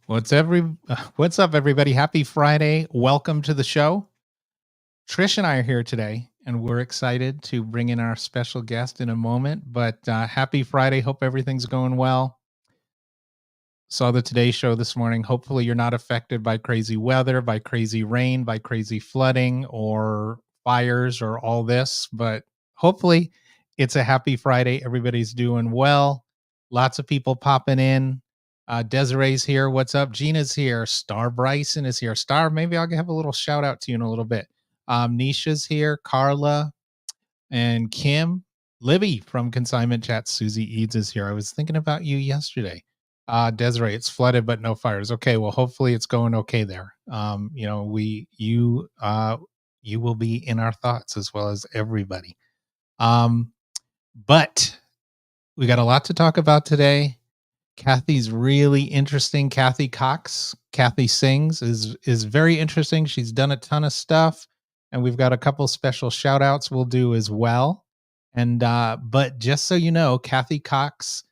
What's up, everybody? Happy Friday. Welcome to the show. Trish and I are here today, and we're excited to bring in our special guest in a moment. But happy Friday. Hope everything's going well. Saw the Today Show this morning. Hopefully you're not affected by crazy weather, by crazy rain, by crazy flooding or fires or all this. But hopefully it's a happy Friday. Everybody's doing well. Lots of people popping in. Desiree's here. What's up? Gina's here. Star Bryson is here. Star, maybe I'll have a little shout out to you in a little bit. Nisha's here. Carla and Kim. Libby from Consignment Chat. Susie Eads is here. I was thinking about you yesterday. Desiree, it's flooded but no fires. Okay, well, hopefully it's going okay there. You will be in our thoughts as well as everybody. But we got a lot to talk about today. Kathy's really interesting. Kathy Cox, KathySingz is very interesting. She's done a ton of stuff, and we've got a couple special shout outs we'll do as well. And but just so you know, Kathy Cox,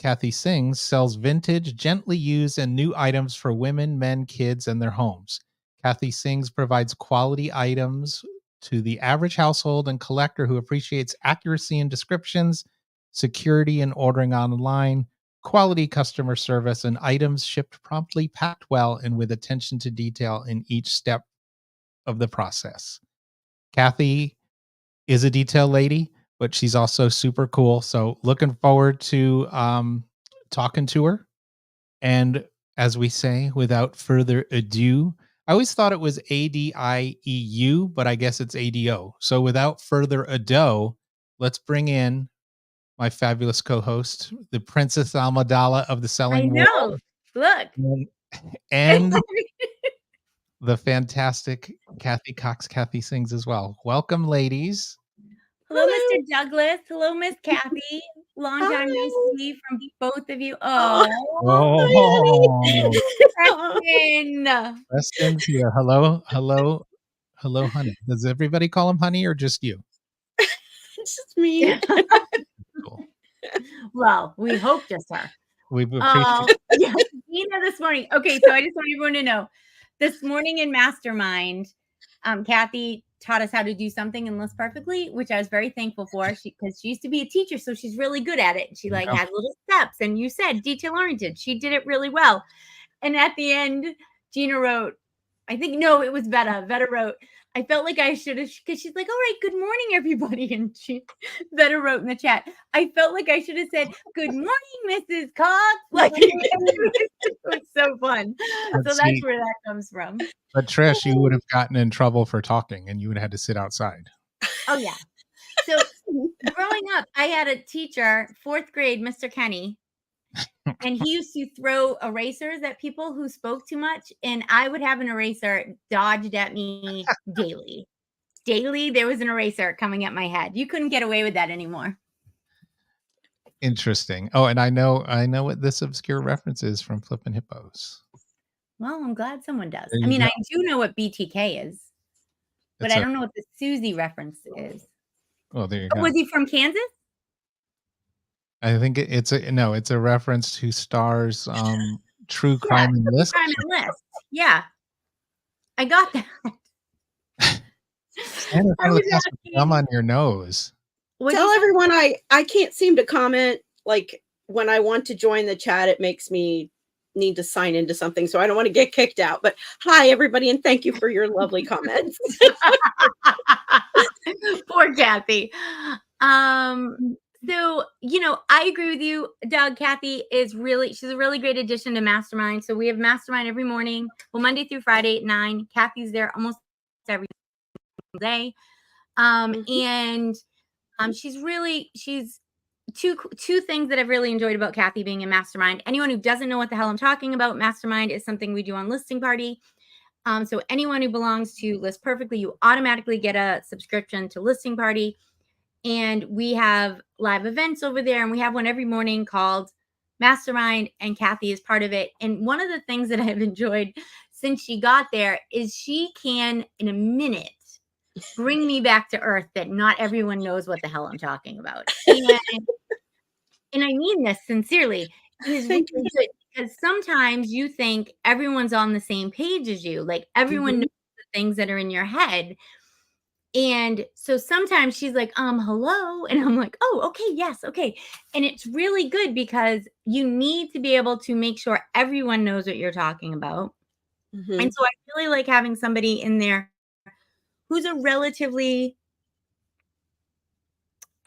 KathySingz sells vintage, gently used, and new items for women, men, kids, and their homes. KathySingz provides quality items to the average household and collector who appreciates accuracy in descriptions, security in ordering online, quality customer service, and items shipped promptly, packed well, and with attention to detail in each step of the process. Kathy is a detail lady, but she's also super cool. So looking forward to talking to her. And as we say, without further ado, I always thought it was ADIEU, but I guess it's ADO. So without further ado, let's bring in my fabulous co-host, the Princess Almadala of the selling world. Look. And the fantastic Kathy Cox, KathySingz as well. Welcome, ladies. Hello, Mr. Douglas. Hello, Miss Kathy. Long time no see from both of you. Preston's here. Hello, honey. Does everybody call him honey or just you? It's just me. Cool. Well, we hope just her. We appreciate Gina this morning. Okay, so I just want everyone to know, this morning in Mastermind, Kathy taught us how to do something in List Perfectly, which I was very thankful for, because she used to be a teacher, so she's really good at it. She had little steps, and you said detail oriented. She did it really well. And at the end, Gina wrote, it was Veta. Veta wrote, I felt like I should have, because she's like, all right, good morning, everybody. And Veta wrote in the chat, I felt like I should have said, good morning, Mrs. Cox. It was so fun. That's where that comes from. But Trish, you would have gotten in trouble for talking, and you would have had to sit outside. Oh, yeah. So growing up, I had a teacher, 4th grade, Mr. Kenny, and he used to throw erasers at people who spoke too much, and I would have an eraser dodged at me daily. Daily, there was an eraser coming at my head. You couldn't get away with that anymore. Interesting. Oh, and I know what this obscure reference is from Flippin' Hippos. Well, I'm glad someone does. I mean, I do know what BTK is, but I don't know what the Susie reference is. Well, there you go. Was he from Kansas? I think it's a reference to Star's True Crime and List. Yeah, I got that. Gum on your nose. Tell everyone I can't seem to comment. Like, when I want to join the chat, it makes me need to sign into something, so I don't want to get kicked out. But hi, everybody, and thank you for your lovely comments. Poor Kathy. So, I agree with you, Doug. Kathy she's a really great addition to Mastermind. So we have Mastermind every morning, Monday through Friday at 9. Kathy's there almost every day. And she's two things that I've really enjoyed about Kathy being in Mastermind. Anyone who doesn't know what the hell I'm talking about, Mastermind is something we do on Listing Party. So anyone who belongs to List Perfectly, you automatically get a subscription to Listing Party. And we have live events over there, and we have one every morning called Mastermind, and Kathy is part of it. And one of the things that I've enjoyed since she got there is she can, in a minute, bring me back to earth that not everyone knows what the hell I'm talking about. And I mean this sincerely. It is really good because sometimes you think everyone's on the same page as you, like everyone knows the things that are in your head. And so sometimes she's like, hello. And I'm like, oh, okay, yes, okay. And it's really good because you need to be able to make sure everyone knows what you're talking about. And so I really like having somebody in there who's a relatively,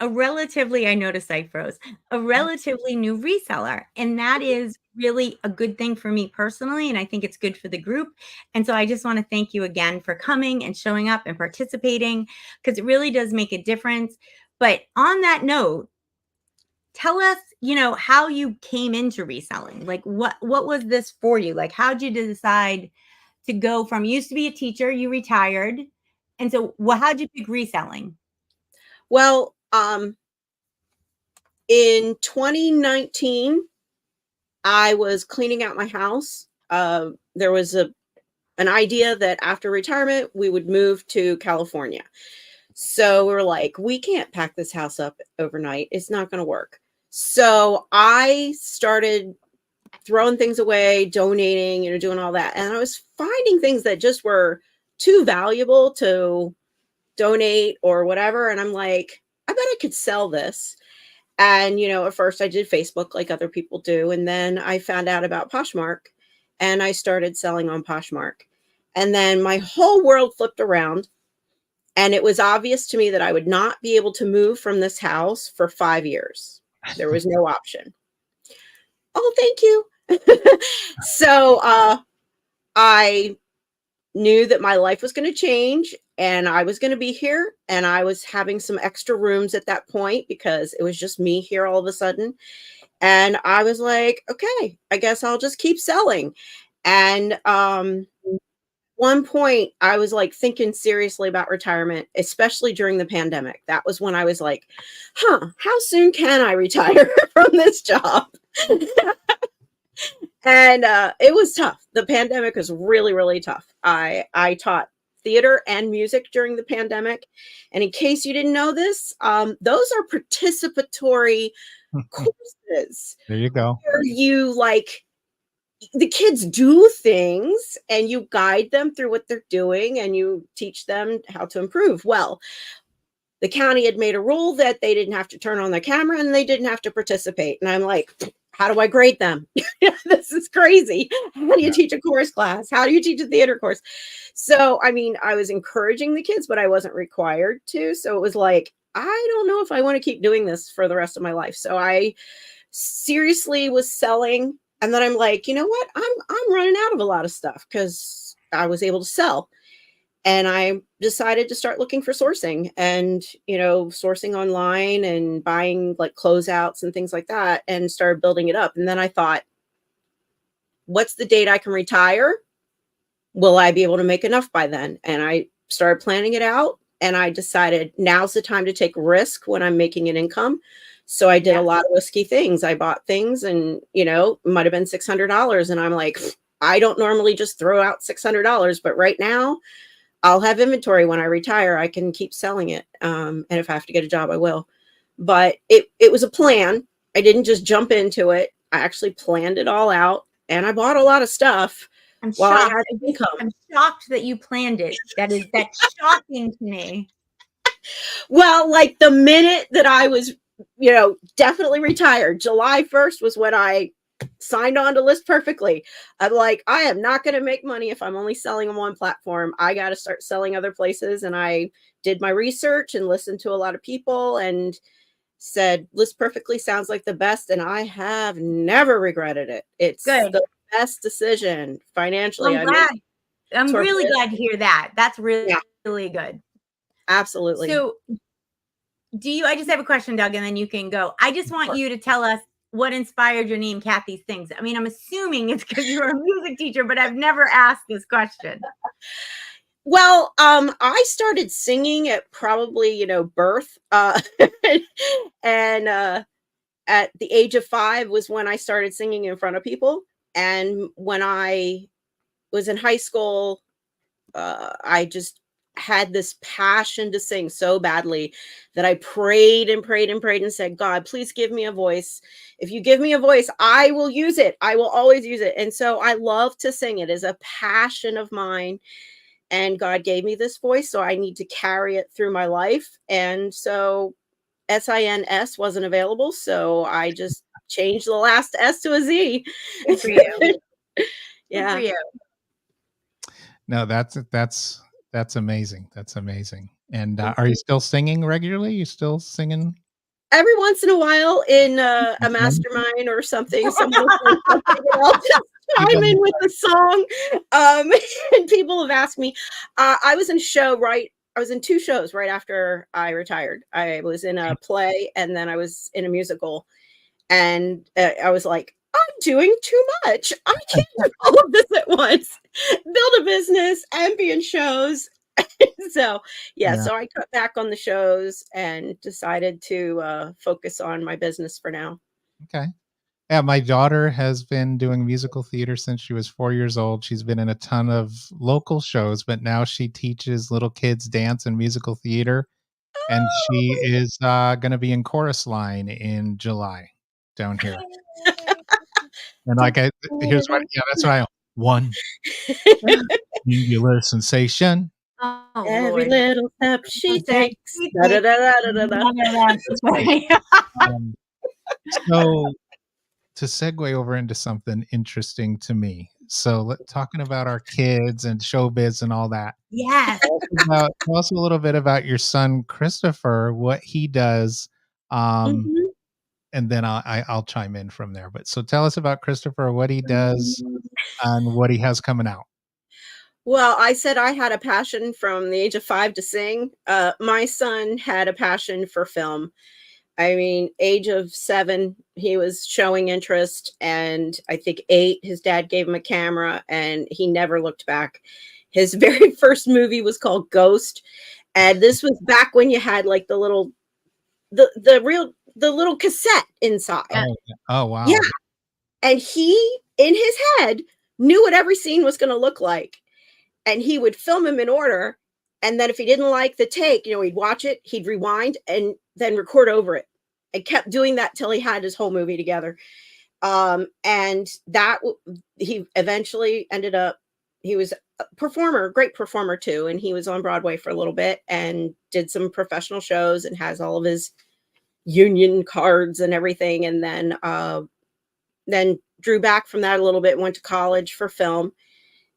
I noticed I froze, a relatively new reseller. And that is really a good thing for me personally. And I think it's good for the group. And so I just want to thank you again for coming and showing up and participating, because it really does make a difference. But on that note, tell us, how you came into reselling. Like what was this for you? Like, how'd you decide to go from, you used to be a teacher, you retired. And so how'd you pick reselling? Well, in 2019, I was cleaning out my house. There was an idea that after retirement, we would move to California. So we were like, we can't pack this house up overnight. It's not going to work. So I started throwing things away, donating, doing all that. And I was finding things that just were too valuable to donate or whatever. And I'm like, I bet I could sell this. And, at first I did Facebook like other people do. And then I found out about Poshmark and I started selling on Poshmark. And then my whole world flipped around. And it was obvious to me that I would not be able to move from this house for 5 years. There was no option. Oh, thank you. So I knew that my life was going to change and I was going to be here, and I was having some extra rooms at that point because it was just me here all of a sudden. And I was like, okay, I guess I'll just keep selling. And one point I was like thinking seriously about retirement, especially during the pandemic. That was when I was like, how soon can I retire from this job? And it was tough. The pandemic was really, really tough. I taught theater and music during the pandemic. And in case you didn't know this, those are participatory courses. There you go. Where you the kids do things and you guide them through what they're doing and you teach them how to improve. Well, the county had made a rule that they didn't have to turn on their camera and they didn't have to participate. And I'm like, how do I grade them? This is crazy. How do you teach a chorus class? How do you teach a theater course? So, I was encouraging the kids, but I wasn't required to. So it was like, I don't know if I want to keep doing this for the rest of my life. So I seriously was selling. And then I'm like, you know what? I'm running out of a lot of stuff because I was able to sell. And I decided to start looking for sourcing and, sourcing online and buying like closeouts and things like that, and started building it up. And then I thought, what's the date I can retire? Will I be able to make enough by then? And I started planning it out, and I decided now's the time to take risk when I'm making an income. So I did a lot of risky things. I bought things and, it might have been $600. And I'm like, I don't normally just throw out $600, but right now I'll have inventory. When I retire, I can keep selling it. And if I have to get a job, I will. But it was a plan. I didn't just jump into it. I actually planned it all out, and I bought a lot of stuff. I'm shocked. I'm shocked that you planned it. That's shocking to me. Well, like the minute that I was, definitely retired, July 1st was when I signed on to List Perfectly. I'm like, I am not going to make money if I'm only selling on one platform. I got to start selling other places. And I did my research and listened to a lot of people and said, List Perfectly sounds like the best. And I have never regretted it. It's good. The best decision financially. Well, I'm really glad to hear that. That's really, really good. Absolutely. So I just have a question, Doug, and then you can go. I just want you to tell us what inspired your name, KathySingz. I'm assuming it's because you're a music teacher, but I've never asked this question. Well, I started singing at probably, birth. And at the age of 5 was when I started singing in front of people. And when I was in high school, I just had this passion to sing so badly that I prayed and prayed and prayed and said, God, please give me a voice. If you give me a voice, I will use it. I will always use it. And so I love to sing. It is a passion of mine. And God gave me this voice, so I need to carry it through my life. And so SINS wasn't available, so I just changed the last S to a Z. Good for you. Yeah. Good for you. No, that's amazing. That's amazing. And are you still singing regularly? You still singing? Every once in a while in a mastermind or something, someone will say something and I'll just chime in with the song. And people have asked me, I was in 2 shows right after I retired. I was in a play and then I was in a musical. And I was like, I'm doing too much. I can't do all of this at once. Build a business and be in shows. So so I cut back on the shows and decided to focus on my business for now. Okay. Yeah, my daughter has been doing musical theater since she was 4 years old. She's been in a ton of local shows, but now she teaches little kids dance and musical theater. And she is going to be in Chorus Line in July down here. And here's what, that's what 1 singular sensation. Oh, Every Lord. little step she takes. Da, da, da, da, da, da. So to segue over into something interesting to me. So talking about our kids and showbiz and all that. Yes. Tell us a little bit about your son, Christopher, what he does. And then I'll chime in from there. But so tell us about Christopher, what he does and what he has coming out. Well, I said I had a passion from the age of 5 to sing. My son had a passion for film. I mean, age of 7, he was showing interest, and I think 8, his dad gave him a camera, and he never looked back. His very first movie was called Ghost, and this was back when you had like the little cassette inside. Oh wow. Yeah. And he, in his head, knew what every scene was going to look like. And he would film them in order. And then if he didn't like the take, he'd watch it, he'd rewind and then record over it. And kept doing that till he had his whole movie together. And he eventually ended up, he was a performer, great performer too. And he was on Broadway for a little bit and did some professional shows and has all of his union cards and everything. And then drew back from that a little bit, went to college for film.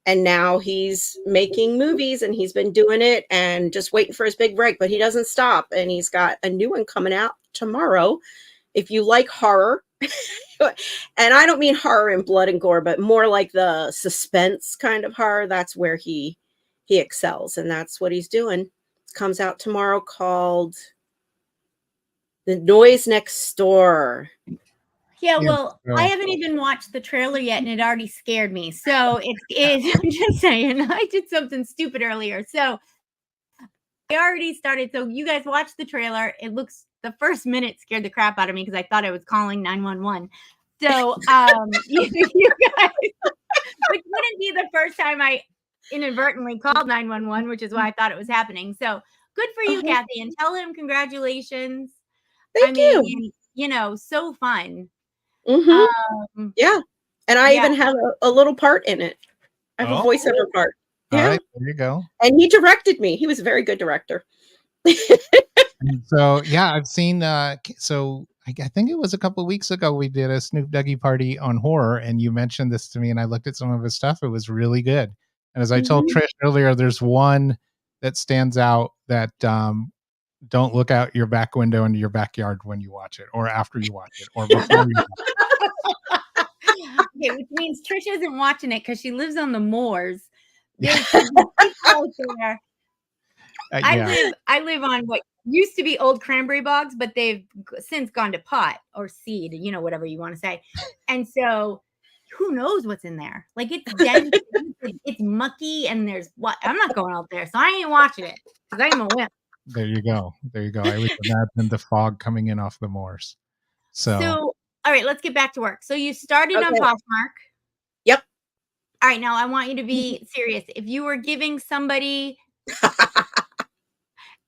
And now he's making movies and he's been doing it and just waiting for his big break, but he doesn't stop. And he's got a new one coming out tomorrow. If you like horror, and I don't mean horror and blood and gore, but more like the suspense kind of horror, that's where he excels. And that's what he's doing. It comes out tomorrow, called The Noise Next Door. Yeah, well, I haven't even watched the trailer yet, and it already scared me. So I'm just saying, I did something stupid earlier. So I already started. So you guys watched the trailer. The first minute scared the crap out of me because I thought I was calling 911. So you guys, which wouldn't be the first time I inadvertently called 911, which is why I thought it was happening. So good for you, Kathy, and tell him congratulations. Thank you. So fun. Yeah. And I even have a little part in it. I have a voiceover part. Yeah. All right, there you go. And he directed me. He was a very good director. So I've seen so I think it was a couple of weeks ago we did a Snoop Doggy party on horror and you mentioned this to me and I looked at some of his stuff. It was really good. And as I told Trish earlier, there's one that stands out that don't look out your back window into your backyard when you watch it or after you watch it or before you watch it. Okay, which means Trish isn't watching it because she lives on the moors. There's people out there. I live on what used to be old cranberry bogs, but they've since gone to pot or seed, whatever you want to say. And so who knows what's in there? Like it's dense, it's mucky, and I'm not going out there, so I ain't watching it because I'm a wimp. There you go. I would imagine the fog coming in off the moors. So all right, let's get back to work. So you started on Poshmark. Yep. All right, now I want you to be serious. If you were giving somebody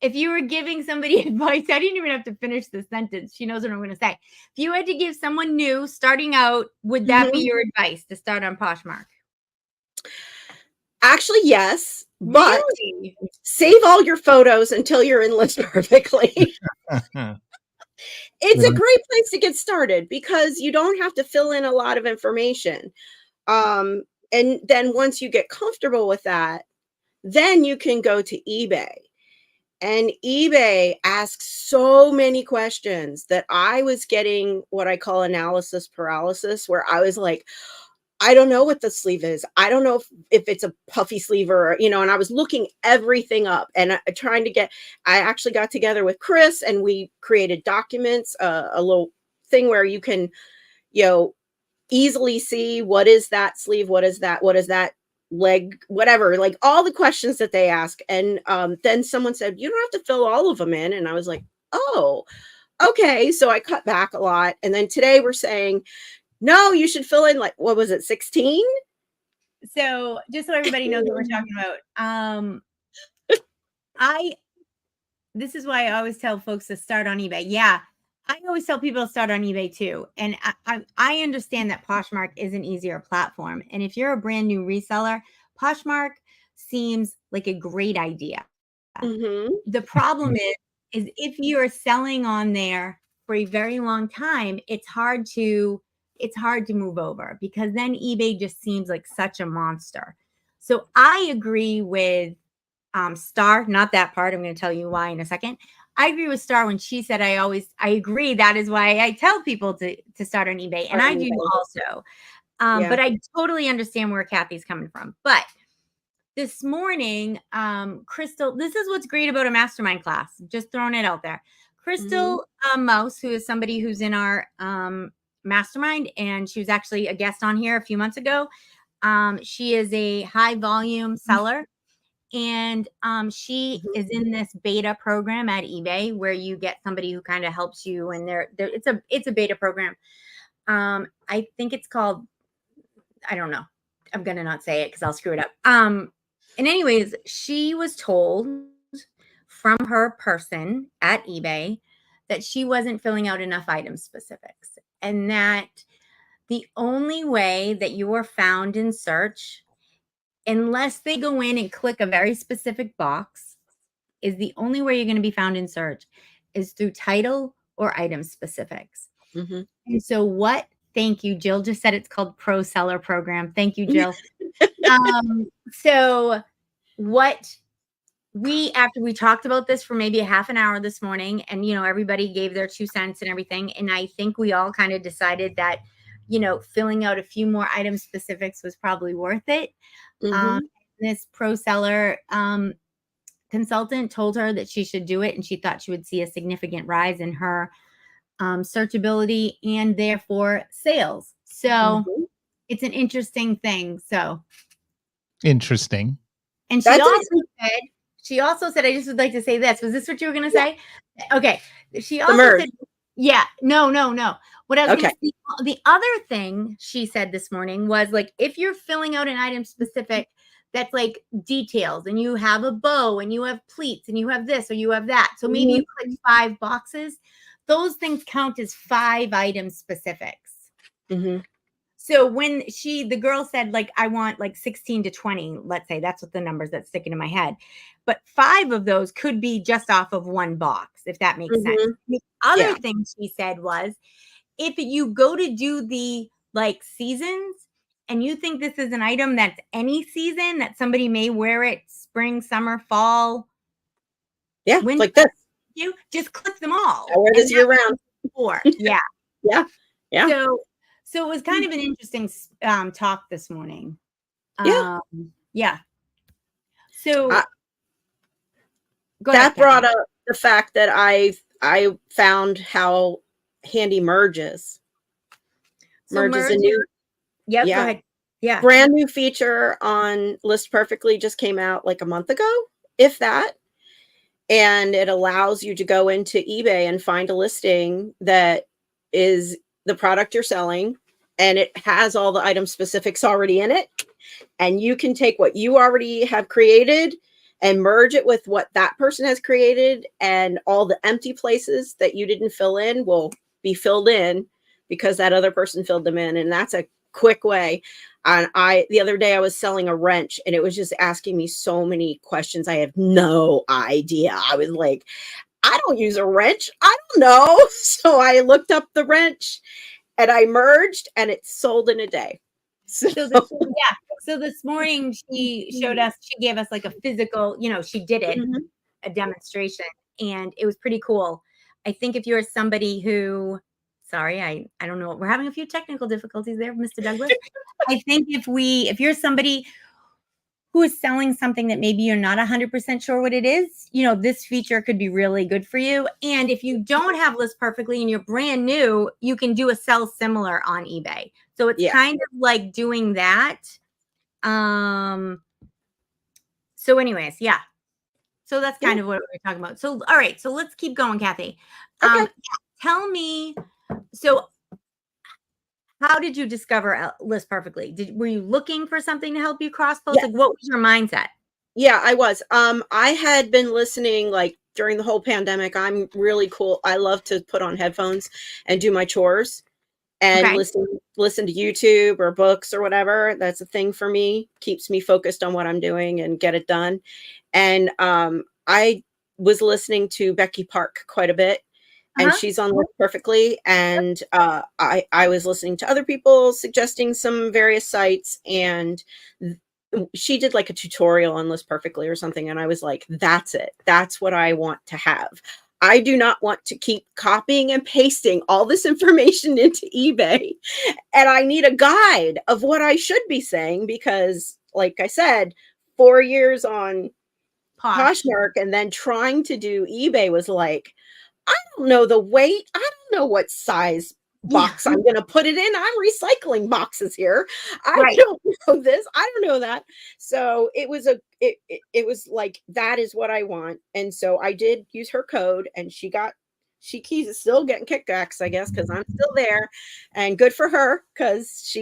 if you were giving somebody advice, I didn't even have to finish the sentence. She knows what I'm going to say. If you had to give someone new starting out, would that be your advice to start on Poshmark? Actually, yes, but Really? save all your photos until you're in List Perfectly. It's a great place to get started because you don't have to fill in a lot of information. And then once you get comfortable with that, then you can go to eBay. And eBay asks so many questions that I was getting what I call analysis paralysis, where I was like, I don't know what the sleeve is. I don't know if it's a puffy sleeve or, you know, and I was looking everything up and trying to get, I actually got together with Chris and we created documents, a little thing where you can, you know, easily see what is that sleeve, what is that leg, whatever, like all the questions that they ask. And then someone said, you don't have to fill all of them in. And I was like, oh, okay. So I cut back a lot. And then today we're saying, no, you should fill in, like, what was it, 16? So just so everybody knows what we're talking about, this is why I always tell folks to start on eBay. Yeah, I always tell people to start on eBay too. And I understand that Poshmark is an easier platform. And if you're a brand new reseller, Poshmark seems like a great idea. The problem is if you're selling on there for a very long time, it's hard to move over because then eBay just seems like such a monster. So I agree with Star, not that part. I'm going to tell you why in a second. I agree with Star when she said, I agree. That is why I tell people to start on eBay. And I do also. But I totally understand where Kathy's coming from. But this morning, Crystal, this is what's great about a mastermind class. Just throwing it out there. Crystal Mouse, who is somebody who's in our mastermind, and she was actually a guest on here a few months ago. She is a high volume seller. And she is in this beta program at eBay where you get somebody who kind of helps you. And it's a beta program. I think it's called, I don't know. I'm going to not say it because I'll screw it up. And anyways, she was told from her person at eBay that she wasn't filling out enough item specifics. And that the only way that you are found in search, unless they go in and click a very specific box, is the only way you're going to be found in search is through title or item specifics. And so thank you, Jill just said it's called Pro Seller Program. Thank you, Jill. So after we talked about this for maybe a half an hour this morning, and, you know, everybody gave their 2 cents and everything. And I think we all kind of decided that, you know, filling out a few more item specifics was probably worth it. This pro seller consultant told her that she should do it, and she thought she would see a significant rise in her searchability and therefore sales. So it's an interesting thing. So interesting. And she also said, I just would like to say this. Was this what you were going to say? Okay. She also said, no. What I was going to say, the other thing she said this morning was, like, if you're filling out an item specific that's like details, and you have a bow and you have pleats and you have this or you have that. So maybe you click 5 boxes. Those things count as 5 item specifics. So when the girl said, like, I want like 16 to 20, let's say, that's what the numbers that's sticking in my head. But 5 of those could be just off of 1 box, if that makes sense. The other thing she said was, if you go to do the like seasons and you think this is an item that's any season, that somebody may wear it spring, summer, fall. Yeah, winter, like this. You just click them all. I wear this year round. Yeah. So it was kind of an interesting talk this morning. Yeah. So that brought up the fact that I found how handy Merge is. Merge is a new. Go ahead. Yeah. Brand new feature on List Perfectly, just came out like a month ago, if that. And it allows you to go into eBay and find a listing that is the product you're selling, and it has all the item specifics already in it. And you can take what you already have created and merge it with what that person has created, and all the empty places that you didn't fill in will be filled in because that other person filled them in. And that's a quick way. And the other day I was selling a wrench and it was just asking me so many questions. I have no idea. I was like, I don't use a wrench. I don't know. So I looked up the wrench and I merged and it sold in a day. So this morning she gave us like a physical, she did it, a demonstration, and it was pretty cool. I think if you're somebody who, sorry, I don't know, we're having a few technical difficulties there, Mr. Douglas. I think if you're somebody who is selling something that maybe you're not 100% sure what it is, this feature could be really good for you. And if you don't have List Perfectly and you're brand new, you can do a sell similar on eBay. So it's kind of like doing that. So anyways, yeah. So that's kind of what we're talking about. So, all right. So let's keep going, Kathy. Okay. Tell me, so how did you discover List Perfectly? Were you looking for something to help you cross post? Like, what was your mindset? Yeah, I was. I had been listening like during the whole pandemic. I'm really cool. I love to put on headphones and do my chores and listen to YouTube or books or whatever. That's a thing for me. Keeps me focused on what I'm doing and get it done. And I was listening to Becky Park quite a bit. And she's on List Perfectly. And I was listening to other people suggesting some various sites, and she did like a tutorial on List Perfectly or something. And I was like, that's it. That's what I want to have. I do not want to keep copying and pasting all this information into eBay. And I need a guide of what I should be saying, because like I said, 4 years on Poshmark and then trying to do eBay was like, I don't know the weight. I don't know what size box I'm going to put it in. I'm recycling boxes here. I don't know this. I don't know that. So it was it was like, that is what I want. And so I did use her code, and she keys still getting kickbacks, I guess, because I'm still there, and good for her, because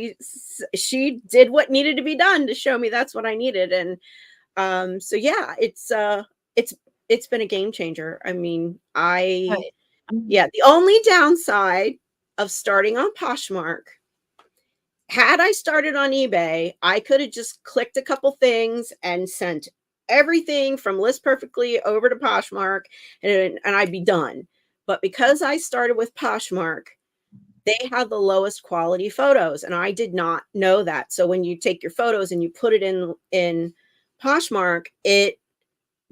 she did what needed to be done to show me that's what I needed. And so yeah, it's been a game changer. I mean, the only downside of starting on Poshmark, had I started on eBay, I could have just clicked a couple things and sent everything from List Perfectly over to Poshmark, and I'd be done. But because I started with Poshmark, they have the lowest quality photos, and I did not know that. So when you take your photos and you put it in Poshmark, it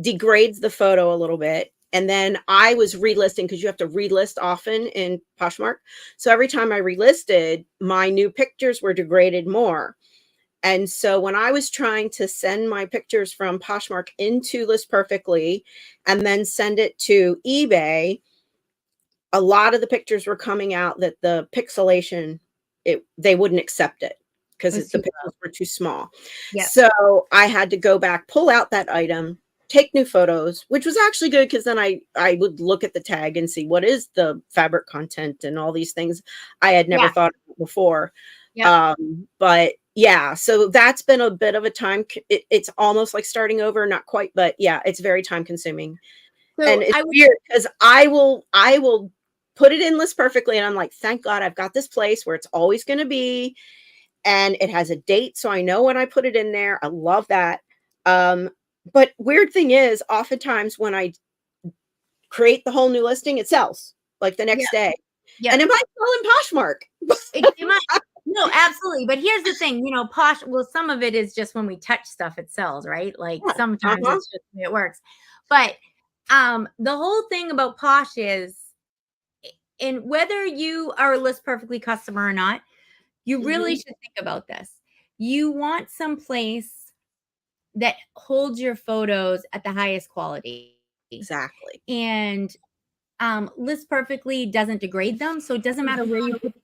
degrades the photo a little bit. And then I was relisting, because you have to relist often in Poshmark. So every time I relisted, my new pictures were degraded more. And so when I was trying to send my pictures from Poshmark into List Perfectly and then send it to eBay, a lot of the pictures were coming out that the pixelation, they wouldn't accept it because the pixels were too small. So I had to go back, pull out that item, take new photos, which was actually good, because then I would look at the tag and see what is the fabric content and all these things I had never thought of before. But yeah, so that's been a bit of a time. It's almost like starting over, not quite, but yeah, it's very time consuming. So and it's weird, because I will put it in List Perfectly, and I'm like, thank God I've got this place where it's always going to be, and it has a date, so I know when I put it in there. I love that. But weird thing is, oftentimes when I create the whole new listing, it sells like the next day. And it might sell in Poshmark. It might. No, absolutely. But here's the thing, well, some of it is just when we touch stuff, it sells, right? Like sometimes it's just the way it works. But the whole thing about Posh is, and whether you are a List Perfectly customer or not, you really should think about this. You want some place that holds your photos at the highest quality. Exactly. And List Perfectly doesn't degrade them. So it doesn't matter where you put them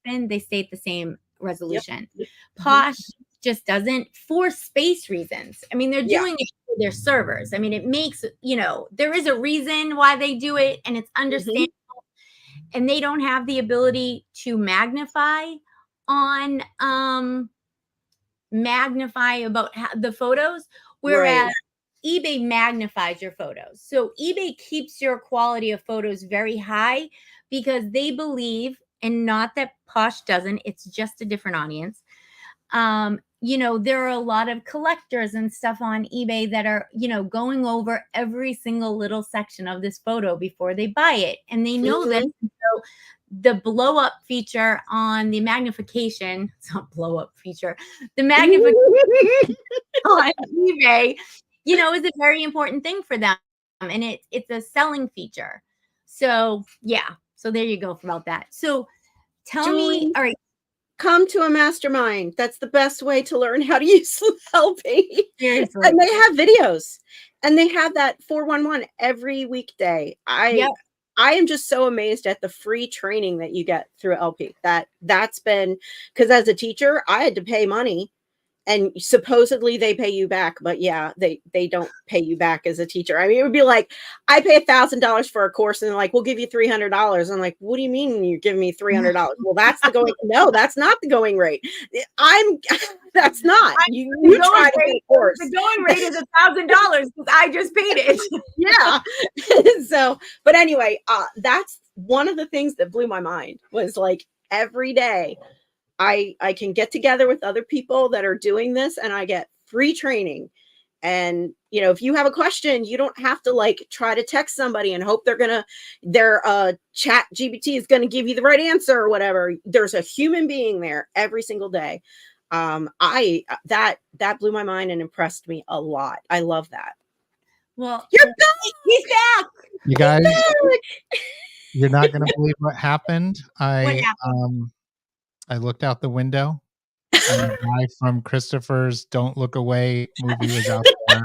in, they stay at the same resolution. Posh just doesn't, for space reasons. I mean, they're doing it for their servers. I mean, it makes, there is a reason why they do it, and it's understandable. And they don't have the ability to magnify about the photos, whereas eBay magnifies your photos. So eBay keeps your quality of photos very high because they believe, and not that Posh doesn't, it's just a different audience. There are a lot of collectors and stuff on eBay that are, going over every single little section of this photo before they buy it. And they know this. So the blow up feature on the magnification, it's not blow up feature, the magnification on eBay, is a very important thing for them. And it's a selling feature. So yeah. So there you go about that. So tell me, all right. Come to a mastermind. That's the best way to learn how to use LP. Seriously. And they have videos, and they have that 411 every weekday. I am just so amazed at the free training that you get through LP. That's been, because as a teacher, I had to pay money, and supposedly they pay you back, but yeah, they don't pay you back as a teacher. I mean, it would be like, I pay $1,000 for a course, and they're like, we'll give you $300. I'm like, what do you mean you're giving me $300? Well, that's the going. No, that's not the going rate. That's not. You try to get a course. The going rate is $1,000 because I just paid it. Yeah. So, but anyway, that's one of the things that blew my mind, was like every day I can get together with other people that are doing this, and I get free training. And, if you have a question, you don't have to like try to text somebody and hope their chat GPT is going to give you the right answer or whatever. There's a human being there every single day. That blew my mind and impressed me a lot. I love that. Well, you're back. He's back. You guys, you're not going to believe what happened. What happened? I looked out the window, and the guy from Christopher's "Don't Look Away" movie was out there.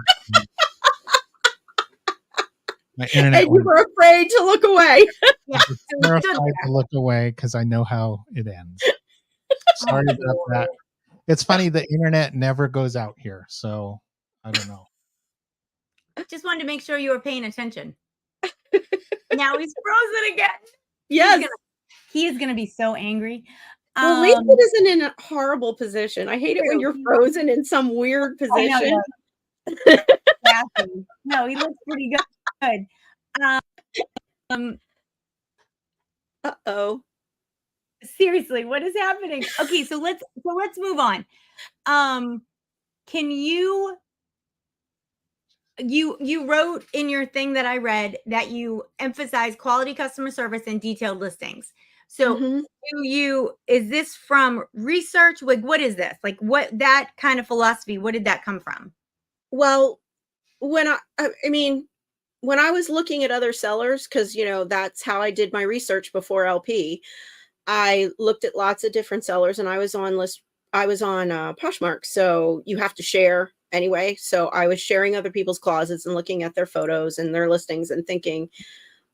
My internet. And you were afraid to look away. I was terrified to look away because I know how it ends. Sorry about that. It's funny, the internet never goes out here, so I don't know. Just wanted to make sure you were paying attention. Now he's frozen again. Yes. He is going to be so angry. Well, Lisa isn't in a horrible position. I hate it when you're frozen in some weird position. No, he looks pretty good. Uh-oh. Seriously, what is happening? Okay, so let's move on. Can you wrote in your thing that I read that you emphasize quality customer service and detailed listings. So is this from research? Like, what is this? Like, what, that kind of philosophy, what did that come from? Well, when I was looking at other sellers, because, that's how I did my research before LP, I looked at lots of different sellers, and I was on Poshmark. So you have to share anyway. So I was sharing other people's closets and looking at their photos and their listings and thinking,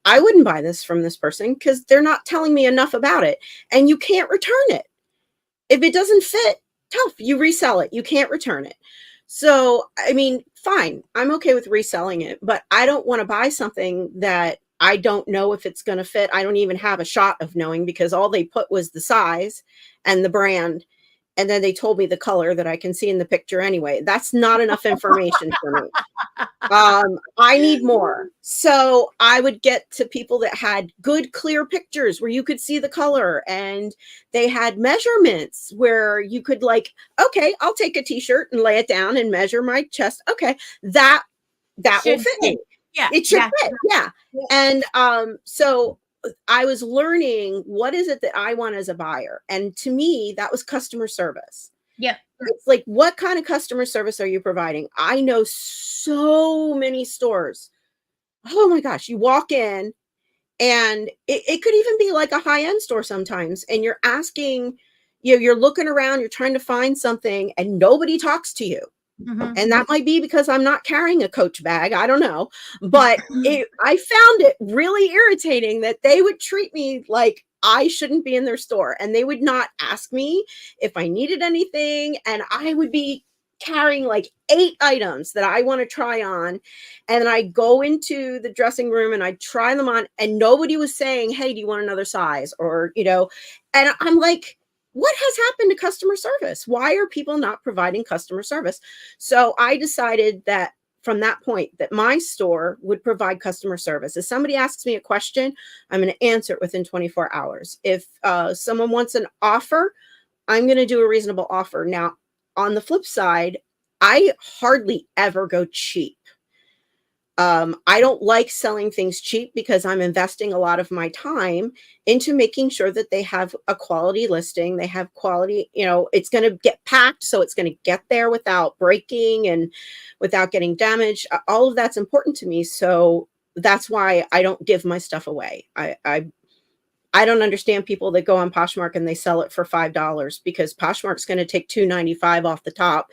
I wouldn't buy this from this person because they're not telling me enough about it. And you can't return it. If it doesn't fit, tough, you resell it. You can't return it. So, fine. I'm okay with reselling it, but I don't want to buy something that I don't know if it's going to fit. I don't even have a shot of knowing, because all they put was the size and the brand. And then they told me the color that I can see in the picture anyway. That's not enough information for me. I need more. So I would get to people that had good, clear pictures where you could see the color, and they had measurements where you could okay, I'll take a t-shirt and lay it down and measure my chest. Okay, that will fit me. Yeah, it should fit. Yeah. And so I was learning, what is it that I want as a buyer? And to me, that was customer service. Yeah. It's like, what kind of customer service are you providing? I know so many stores. Oh my gosh. You walk in, and it could even be like a high-end store sometimes. And you're asking, you're looking around, you're trying to find something, and nobody talks to you. Mm-hmm. And that might be because I'm not carrying a Coach bag. I don't know. But I found it really irritating that they would treat me like I shouldn't be in their store, and they would not ask me if I needed anything. And I would be carrying like 8 items that I want to try on. And then I go into the dressing room and I try them on, and nobody was saying, hey, do you want another size? Or, and I'm like, what has happened to customer service? Why are people not providing customer service? So I decided that from that point that my store would provide customer service. If somebody asks me a question, I'm going to answer it within 24 hours. If someone wants an offer, I'm going to do a reasonable offer. Now, on the flip side, I hardly ever go cheap. I don't like selling things cheap because I'm investing a lot of my time into making sure that they have a quality listing. They have quality, it's going to get packed. So it's going to get there without breaking and without getting damaged. All of that's important to me. So that's why I don't give my stuff away. I don't understand people that go on Poshmark and they sell it for $5 because Poshmark's going to take $2.95 off the top.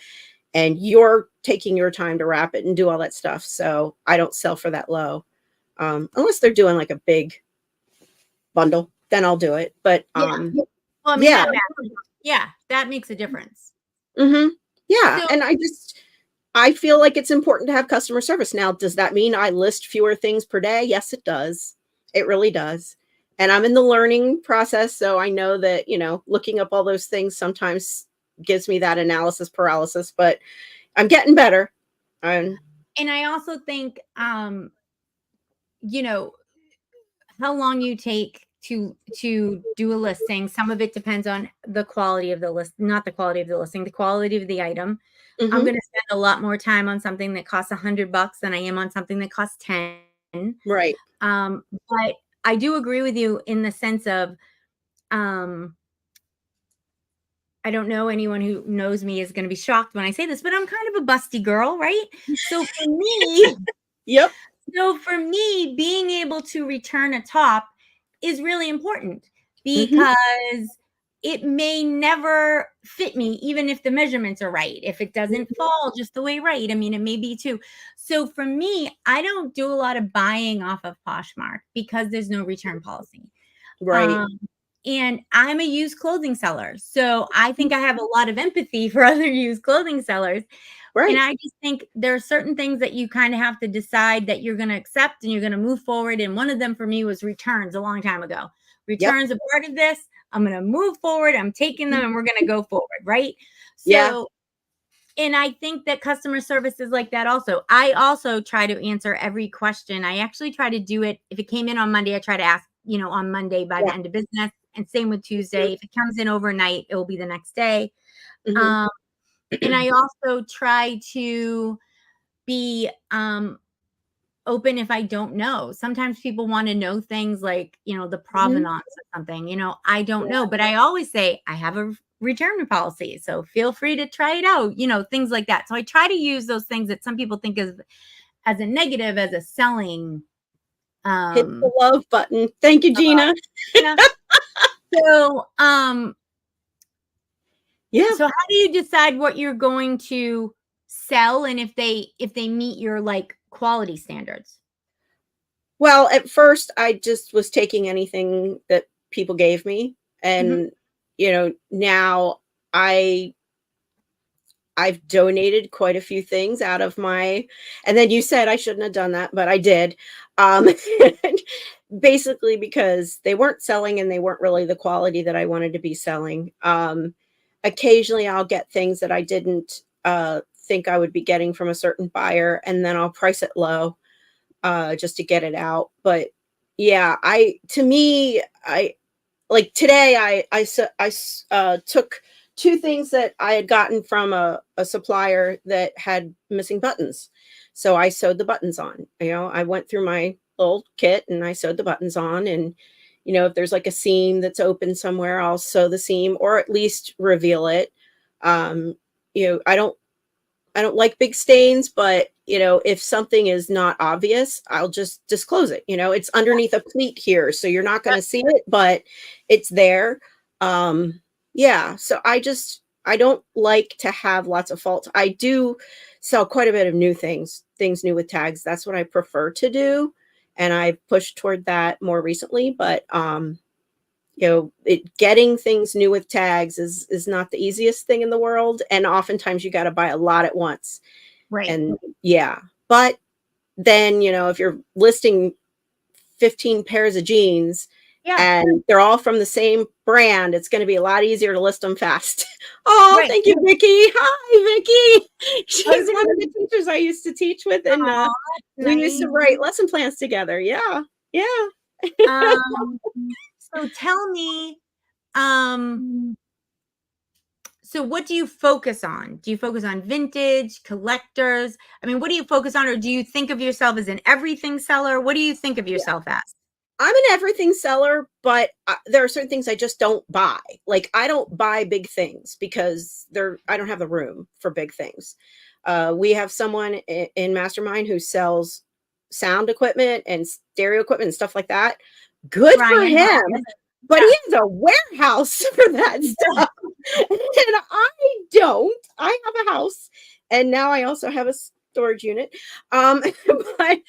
And you're taking your time to wrap it and do all that stuff. So I don't sell for that low. Unless they're doing like a big bundle, then I'll do it. But well, I mean, that makes a difference. Yeah. So, and I feel like it's important to have customer service. Now, does that mean I list fewer things per day? Yes, it does. It really does. And I'm in the learning process. So I know that, looking up all those things sometimes gives me that analysis paralysis, but I'm getting better. And I also think, how long you take to do a listing. Some of it depends on the quality of the list, not the quality of the listing, the quality of the item. I'm going to spend a lot more time on something that costs $100 than I am on something that costs 10. Right. But I do agree with you in the sense of, I don't know anyone who knows me is going to be shocked when I say this, but I'm kind of a busty girl, right? So for me, So for me, being able to return a top is really important because it may never fit me, even if the measurements are right. If it doesn't fall just the way right, I mean, it may be too. So for me, I don't do a lot of buying off of Poshmark because there's no return policy. Right. And I'm a used clothing seller. So I think I have a lot of empathy for other used clothing sellers. Right. And I just think there are certain things that you kind of have to decide that you're going to accept and you're going to move forward. And one of them for me was returns a long time ago. Returns are part of this. I'm going to move forward. I'm taking them and we're going to go forward. Right. So, and I think that customer service is like that also. I also try to answer every question. I actually try to do it. If it came in on Monday, I try to ask, on Monday by the end of business. And same with Tuesday. If it comes in overnight, it will be the next day. And I also try to be open if I don't know. Sometimes people want to know things like, the provenance of something, I don't know. But I always say I have a return policy. So feel free to try it out, things like that. So I try to use those things that some people think of as a negative, as a selling. Hit the love button. Thank you, Gina. So, yeah. So how do you decide what you're going to sell and if they meet your like quality standards? Well, at first I just was taking anything that people gave me. And, now I've donated quite a few things out of my, and then you said I shouldn't have done that, but I did. Basically because they weren't selling and they weren't really the quality that I wanted to be selling. Occasionally I'll get things that I didn't think I would be getting from a certain buyer, and then I'll price it low just to get it out. But yeah, today I took 2 things that I had gotten from a supplier that had missing buttons. So I sewed the buttons on. I went through my little kit and I sewed the buttons on. And, if there's like a seam that's open somewhere, I'll sew the seam or at least reveal it. I don't like big stains, but, if something is not obvious, I'll just disclose it. It's underneath a pleat here, so you're not going to see it, but it's there. So I don't like to have lots of faults. I do sell quite a bit of new things new with tags. That's what I prefer to do. And I pushed toward that more recently, but, getting things new with tags is not the easiest thing in the world. And oftentimes you got to buy a lot at once. Right. And but then, if you're listing 15 pairs of jeans Yeah. And they're all from the same brand. It's going to be a lot easier to list them fast. Oh, Right. thank you, Vicky. Hi, Vicky. She's was one of the teachers I used to teach with, and Aw, we used to nice. write lesson plans together. Yeah, yeah. So tell me, so what do you focus on? Do you focus on vintage, collectors? I mean, what do you focus on, or do you think of yourself as an everything seller? What do you think of yourself as? I'm an everything seller, but there are certain things I just don't buy. Like, I don't buy big things because I don't have the room for big things. We have someone in Mastermind who sells sound equipment and stereo equipment and stuff like that. Good for Brian him. Hargis. But Yeah. he has a warehouse for that stuff. And I don't. I have a house, and now I also have a storage unit. But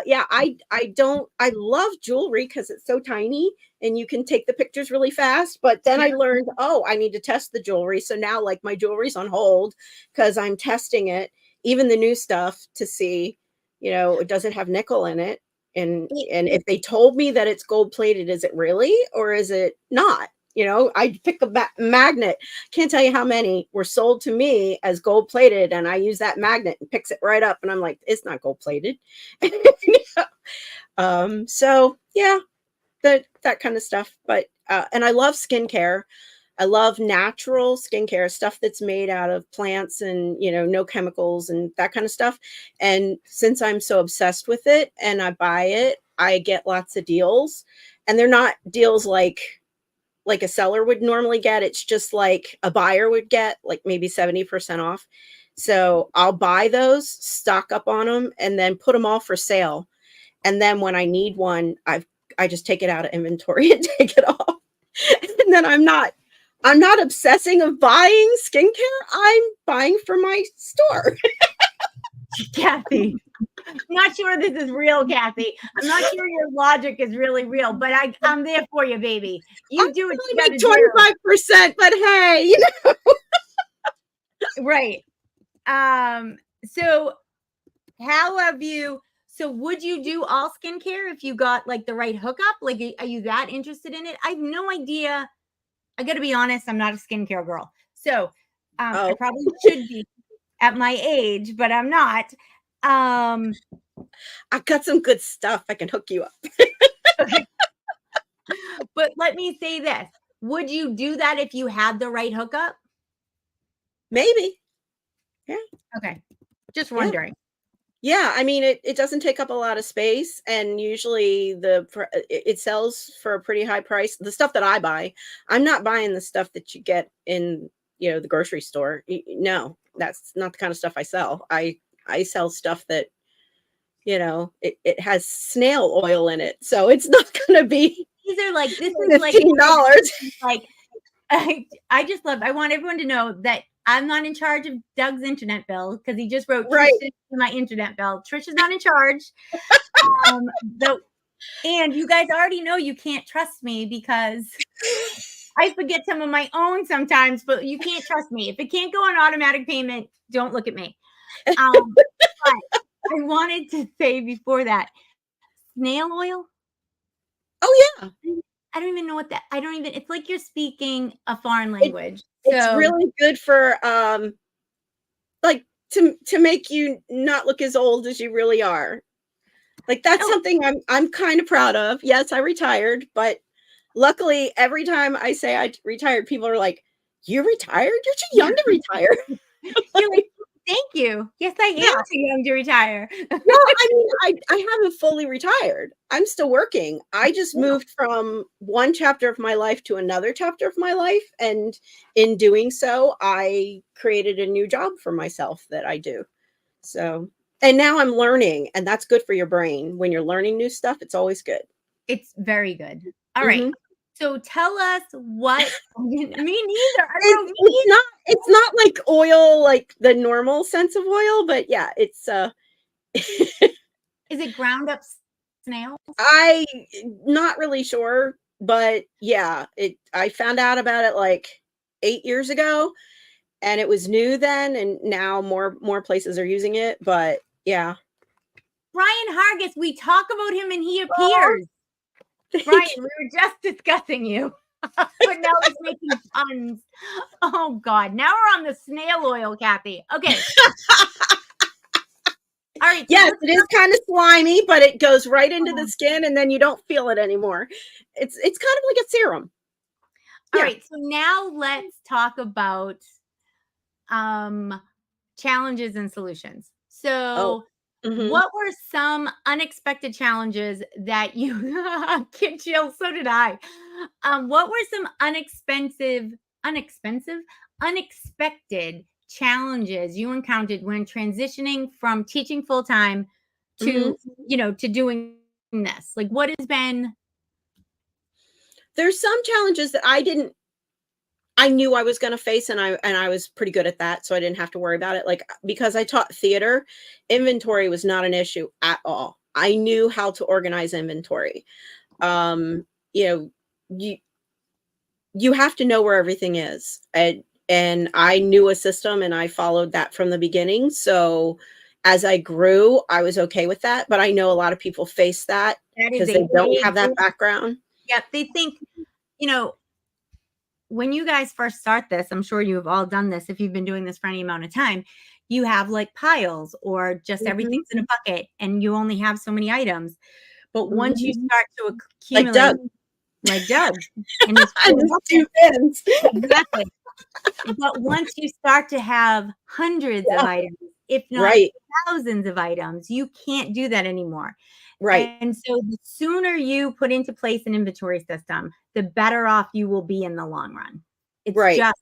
yeah, I don't. I love jewelry because it's so tiny and you can take the pictures really fast. But then I learned, oh, I need to test the jewelry. So now, like, my jewelry's on hold because I'm testing it, even the new stuff, to see, does it have nickel in it? And if they told me that it's gold plated, is it really, or is it not? I pick a magnet. Can't tell you how many were sold to me as gold plated, and I use that magnet and picks it right up, and I'm like, it's not gold plated. So yeah, that kind of stuff. But and I love skincare. I love natural skincare, stuff that's made out of plants and, no chemicals and that kind of stuff. And since I'm so obsessed with it and I buy it, I get lots of deals. And they're not deals like a seller would normally get. It's just like a buyer would get, like maybe 70% off. So I'll buy those, stock up on them, and then put them all for sale. And then when I need one, I just take it out of inventory and take it off. And then I'm not obsessing of buying skincare. I'm buying for my store. Kathy, I'm not sure this is real, Kathy. I'm not sure your logic is really real, but I'm there for you, baby. You do what you got to do. 25%, but hey, Right. So how have you? So would you do all skincare if you got like the right hookup? Like, are you that interested in it? I have no idea. I got to be honest. I'm not a skincare girl. So I probably should be at my age, but I'm not. I've got some good stuff. I can hook you up. But let me say this. Would you do that if you had the right hookup? Maybe. Yeah. Okay. Just wondering. Yeah, I mean, it doesn't take up a lot of space, and usually it sells for a pretty high price. The stuff that I buy, I'm not buying the stuff that you get in, the grocery store. No, that's not the kind of stuff I sell. I sell stuff that, it has snail oil in it, so it's not going to be. These are like, this is $15. Like, I just love. I want everyone to know that I'm not in charge of Doug's internet bill because he just wrote Right. my internet bill. Trish is not in charge. And you guys already know you can't trust me because I forget some of my own sometimes, but you can't trust me. If it can't go on automatic payment, don't look at me. But I wanted to say before that, snail oil. Oh yeah. I don't even know what that. It's like you're speaking a foreign language. It's really good for like to make you not look as old as you really are. Like, that's something I'm kind of proud of. Yes, I retired, but luckily every time I say I retired, people are like, "You retired? You're too young to retire." You're like, thank you. Yes, I am too young to retire. No, I mean, I haven't fully retired. I'm still working. I just moved from one chapter of my life to another chapter of my life. And in doing so, I created a new job for myself that I do. So, and now I'm learning, and that's good for your brain. When you're learning new stuff, it's always good. It's very good. All right. So tell us what. Me neither. It's not like oil, like the normal sense of oil, but yeah, it's Is it ground up snails? I not really sure, but yeah, I found out about it like 8 years ago, and it was new then, and now more places are using it. But yeah, Brian Hargis, we talk about him and he appears. Brian, we were just discussing you, but now it's making puns. Oh God, now we're on the snail oil, Kathy. Okay. All right. So Yes, it is kind of slimy, but it goes right into the skin, and then you don't feel it anymore. It's kind of like a serum. All right. So now let's talk about challenges and solutions. So what were some unexpected challenges that you get chill? So did I. What were some unexpected challenges you encountered when transitioning from teaching full time to to doing this? Like, what has been? There's some challenges that I knew I was going to face, and I was pretty good at that, so I didn't have to worry about it. Like, because I taught theater, inventory was not an issue at all. I knew how to organize inventory. You know, you have to know where everything is, and I knew a system, and I followed that from the beginning. So as I grew, I was okay with that. But I know a lot of people face that because they don't have that background. Yep, they think, when you guys first start this, I'm sure you have all done this. If you've been doing this for any amount of time, you have like piles or just everything's in a bucket and you only have so many items. But once you start to accumulate, like Doug, and his two bins. Exactly. But once you start to have hundreds of items, if not thousands of items, you can't do that anymore. Right. And so the sooner you put into place an inventory system, the better off you will be in the long run. It's just,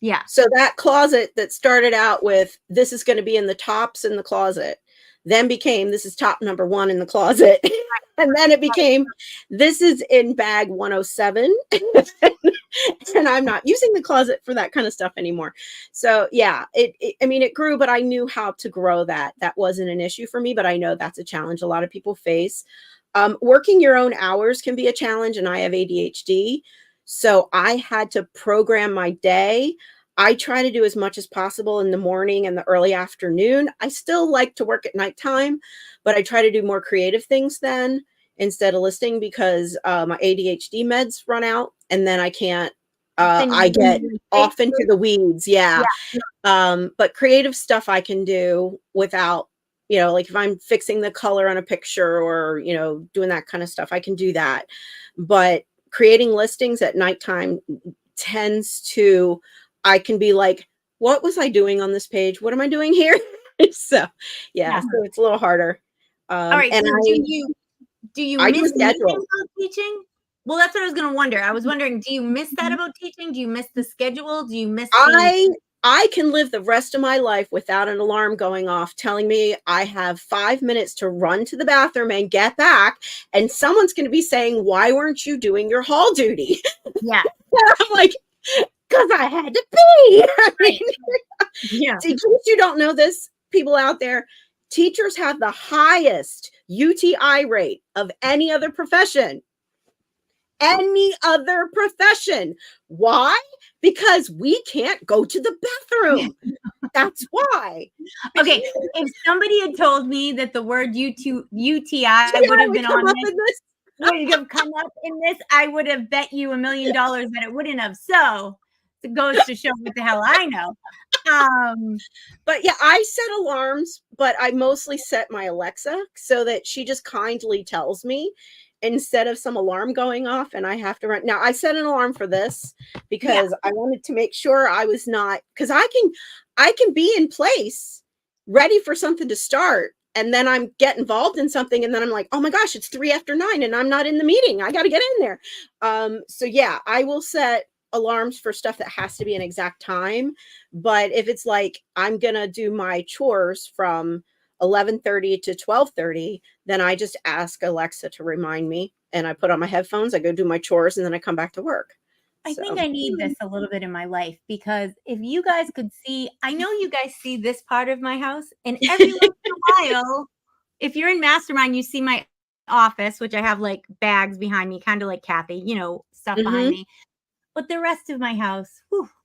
yeah. So that closet that started out with, this is going to be in the tops in the closet, then became, this is top number 1 in the closet. And then it became, this is in bag 107. And I'm not using the closet for that kind of stuff anymore. So yeah, it grew, but I knew how to grow that. That wasn't an issue for me, but I know that's a challenge a lot of people face. Working your own hours can be a challenge, and I have ADHD. So I had to program my day. I try to do as much as possible in the morning and the early afternoon. I still like to work at nighttime, but I try to do more creative things then instead of listing, because my ADHD meds run out, and then I can't, I get off into the weeds. Yeah. But creative stuff I can do without, like if I'm fixing the color on a picture or, doing that kind of stuff, I can do that. But creating listings at nighttime tends to, I can be like, what was I doing on this page? What am I doing here? So it's a little harder. All right. And so do you miss teaching? Well, that's what I was going to wonder. I was wondering, do you miss that about teaching? Do you miss the schedule? Do you miss I can live the rest of my life without an alarm going off telling me I have 5 minutes to run to the bathroom and get back, and someone's going to be saying, why weren't you doing your hall duty? Yeah. I'm like, because I had to pee. In case you don't know this, people out there, teachers have the highest UTI rate of any other profession. Any other profession. Why? Because we can't go to the bathroom. That's why. Okay. If somebody had told me that the word UTI would have been on this, would have come up in this, I would have bet you $1 million that it wouldn't have. So it goes to show what the hell I know. But yeah, I set alarms, but I mostly set my Alexa so that she just kindly tells me instead of some alarm going off and I have to run. Now I set an alarm for this because I wanted to make sure I was not, because I can be in place ready for something to start, and then I'm get involved in something, and then I'm like, oh my gosh, it's 3 after 9 and I'm not in the meeting. I got to get in there. So yeah, I will set alarms for stuff that has to be an exact time. But if it's like I'm gonna do my chores from 11:30 to 12:30, then I just ask Alexa to remind me, and I put on my headphones, I go do my chores, and then I come back to work. I think I need this a little bit in my life, because if you guys could see, I know you guys see this part of my house, and every once in a while, if you're in Mastermind, you see my office, which I have like bags behind me, kind of like Kathy, stuff behind me. But the rest of my house,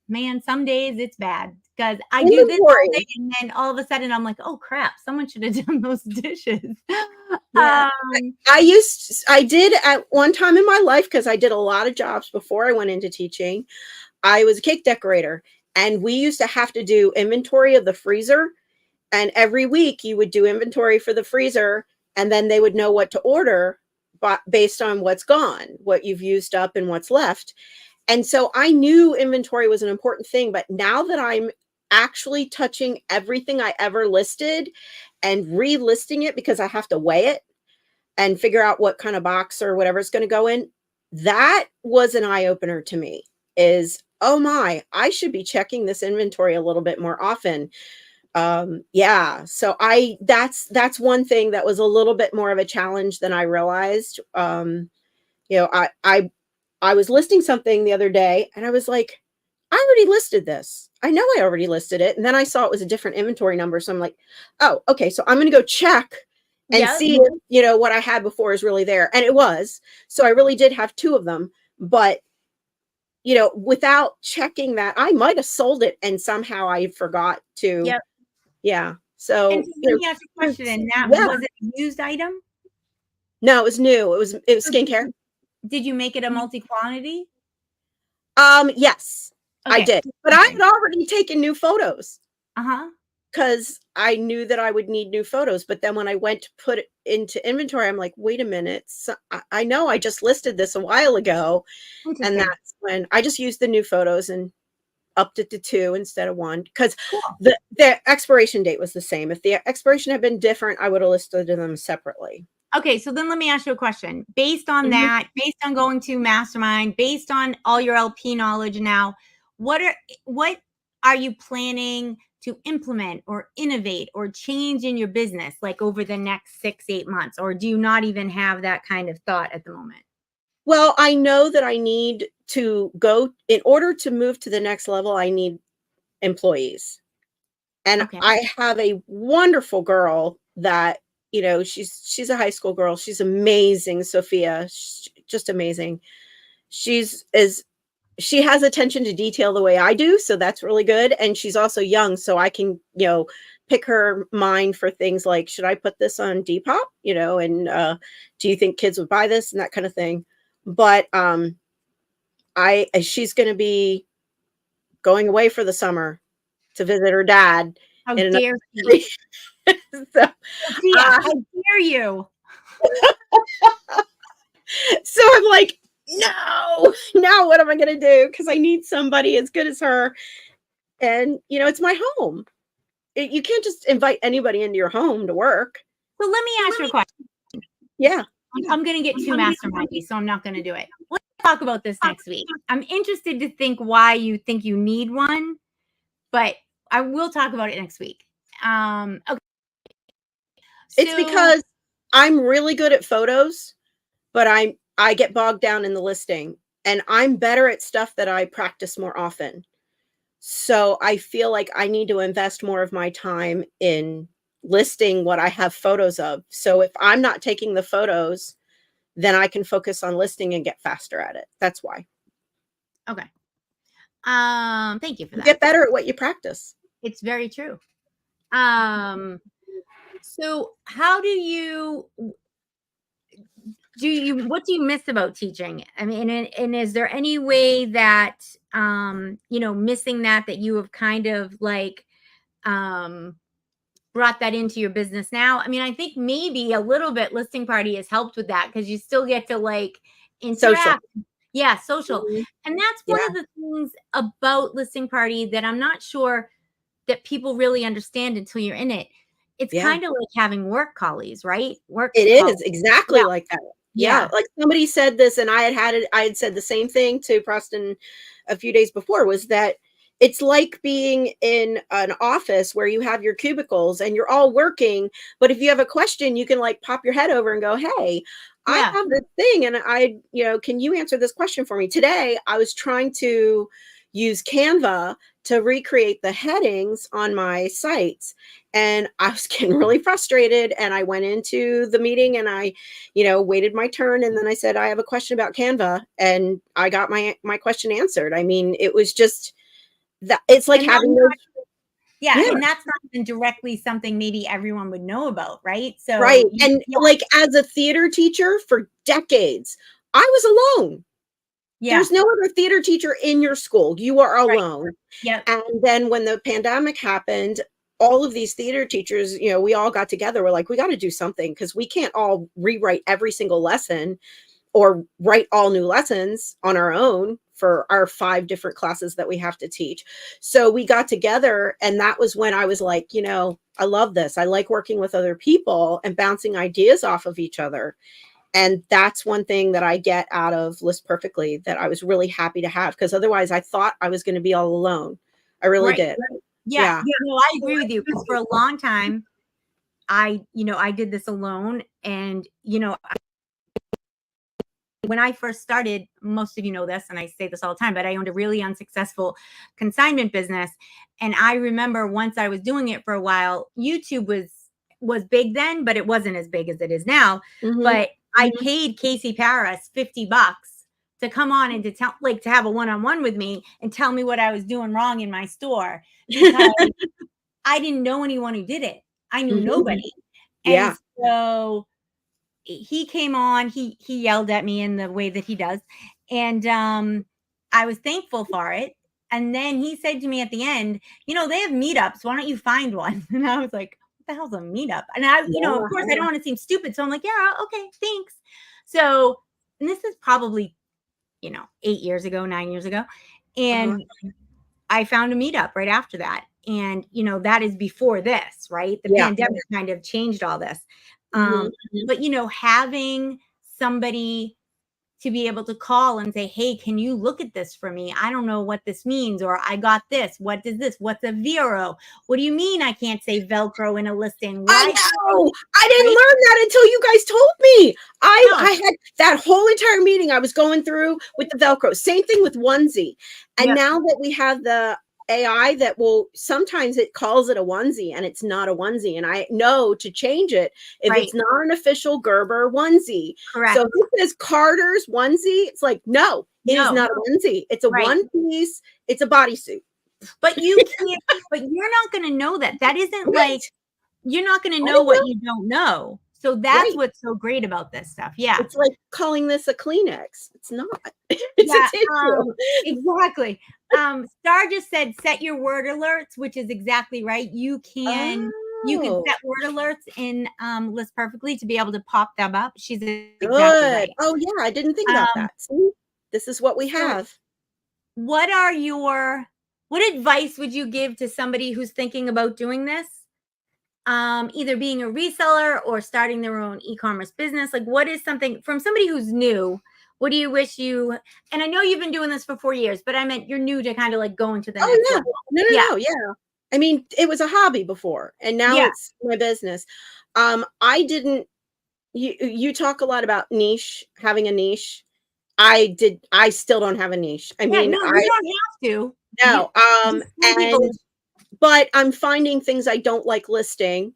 man, some days it's bad. because I do this all Inventory. day, and then all of a sudden I'm like, oh crap, someone should have done those dishes. Yeah. I did at one time in my life, because I did a lot of jobs before I went into teaching. I was a cake decorator, and we used to have to do inventory of the freezer. And every week you would do inventory for the freezer, and then they would know what to order based on what's gone, what you've used up and what's left. And so I knew inventory was an important thing, but now that I'm actually touching everything I ever listed and relisting it, because I have to weigh it and figure out what kind of box or whatever it's going to go in, that was an eye opener to me. Is, oh my, I should be checking this inventory a little bit more often. Yeah, so that's one thing that was a little bit more of a challenge than I realized. You know, I was listing something the other day, and I was like, I already listed this. I know I already listed it. And then I saw it was a different inventory number. So I'm like, oh, okay. So I'm going to go check and see if, you know, what I had before is really there. And it was. So I really did have two of them. But, you know, without checking that, I might have sold it and somehow I forgot to. Yep. Yeah. So and let me ask you a question. And that was it a used item? No, it was new. It was skincare. Did you make it a multi-quantity? Yes, I did. But I had already taken new photos. Because I knew that I would need new photos. But then when I went to put it into inventory, I'm like, wait a minute. So I know I just listed this a while ago. And that's when I just used the new photos and upped it to 2 instead of 1. Because the expiration date was the same. If the expiration had been different, I would have listed them separately. Okay, so then let me ask you a question. Based on that, based on going to Mastermind, based on all your LP knowledge now, what are you planning to implement or innovate or change in your business like over the next 6-8 months? Or do you not even have that kind of thought at the moment? Well, I know that I need to go, in order to move to the next level, I need employees. And I have a wonderful girl that, you know, she's a high school girl. She's amazing, Sophia. She's just amazing. She has attention to detail the way I do, so that's really good. And she's also young, so I can, you know, pick her mind for things like, should I put this on Depop, you know, and do you think kids would buy this, and that kind of thing. But she's going to be going away for the summer to visit her dad. How dare you? So, how dare you? So I'm like, no, now what am I going to do? Because I need somebody as good as her. And, you know, it's my home. You can't just invite anybody into your home to work. So let me ask you a question. Yeah. I'm going to get too mastermindy, so I'm not going to do it. Let's talk about this next week. I'm interested to think why you think you need one, but I will talk about it next week. Okay. It's because I'm really good at photos, but I get bogged down in the listing, and I'm better at stuff that I practice more often. So I feel like I need to invest more of my time in listing what I have photos of. So if I'm not taking the photos, then I can focus on listing and get faster at it. That's why. Okay. Thank you for that. Get better at what you practice. It's very true. So how do you what do you miss about teaching? I mean, and is there any way that, you know, missing that you have kind of like, brought that into your business now? I mean, I think maybe a little bit Listing Party has helped with that, because you still get to like interact. Social. Yeah, social. And that's one of the things about Listing Party that I'm not sure that people really understand until you're in it. It's kind of like having work colleagues, right? It is exactly like that. Yeah. Like somebody said this, and I had said the same thing to Preston a few days before, was that it's like being in an office where you have your cubicles and you're all working. But if you have a question, you can like pop your head over and go, hey, I have this thing, and you know, can you answer this question for me? Today, I was trying to use Canva to recreate the headings on my sites. And I was getting really frustrated. And I went into the meeting and I, you know, waited my turn. And then I said, I have a question about Canva. And I got my question answered. I mean, it was just that it's like having Yeah, Yeah. and that's not even directly something maybe everyone would know about, right? So Right. And yeah, like as a theater teacher for decades, I was alone. yeah, There's no other theater teacher in your school. You are right. alone. Yep. And then when the pandemic happened, all of these theater teachers, you know, we all got together. We're like, we got to do something because we can't all rewrite every single lesson or write all new lessons on our own for our 5 different classes that we have to teach. So we got together, and that was when I was like, you know, I love this. I like working with other people and bouncing ideas off of each other. And that's one thing that I get out of List Perfectly that I was really happy to have, because otherwise I thought I was going to be all alone. I really Right. did. Yeah. Yeah. No, I agree with you, because for a long time I did this alone. And when I first started, most of you know this, and I say this all the time, but I owned a really unsuccessful consignment business. And I remember once I was doing it for a while, YouTube was big then, but it wasn't as big as it is now. Mhm. But I paid Casey Paris $50 to come on and to have a one-on-one with me and tell me what I was doing wrong in my store, because I didn't know anyone who did it. I knew Mhm. nobody. And Yeah. so he came on, he yelled at me in the way that he does. And I was thankful for it. And then he said to me at the end, they have meetups. Why don't you find one? And I was like, what the hell's a meetup? And of course I don't want to seem stupid. So I'm like, yeah, okay, thanks. So, and this is probably, 8 years ago, 9 years ago. And I found a meetup right after that. And, that is before this, right? The pandemic kind of changed all this. But, having somebody to be able to call and say, hey, can you look at this for me? I don't know what this means, or I got this. What does this? What's a Vero? What do you mean I can't say Velcro in a listing? I know. I didn't learn that until you guys told me. I had that whole entire meeting I was going through with the Velcro. Same thing with onesie. And now that we have the AI that will, sometimes it calls it a onesie and it's not a onesie. And I know to change it if it's not an official Gerber onesie. Correct. So if it says Carter's onesie, it's like, no, it is not a onesie. It's a one piece. It's a bodysuit. But you can't, but you're not going to know that. That isn't like, you're not going to know what you don't know. So that's what's so great about this stuff. Yeah. It's like calling this a Kleenex. It's not. It's a tissue. Exactly. Star just said, set your word alerts, which is exactly right. You can set word alerts in List Perfectly to be able to pop them up. She's exactly right. Oh yeah, I didn't think about that. See? This is what we have. What advice would you give to somebody who's thinking about doing this? Either being a reseller or starting their own e-commerce business? Like, what is something from somebody who's new? What do you wish you, and I know you've been doing this for 4 years, but I meant you're new to kind of like going to the next level. No. Yeah. I mean, it was a hobby before, and now it's my business. I didn't, you talk a lot about niche, having a niche. I still don't have a niche. I mean, no, you don't have to. No. But I'm finding things I don't like listing,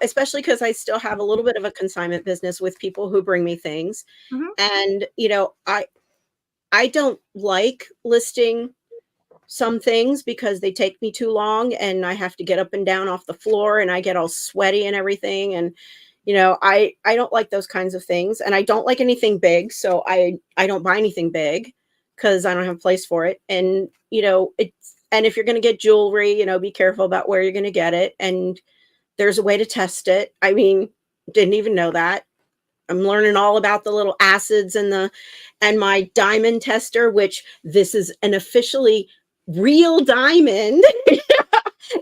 especially because I still have a little bit of a consignment business with people who bring me things. And, I don't like listing some things because they take me too long and I have to get up and down off the floor and I get all sweaty and everything. And, I don't like those kinds of things, and I don't like anything big. So I don't buy anything big because I don't have a place for it. And, and if you're going to get jewelry, be careful about where you're going to get it. And there's a way to test it. I mean, didn't even know that. I'm learning all about the little acids and my diamond tester, which this is an officially real diamond.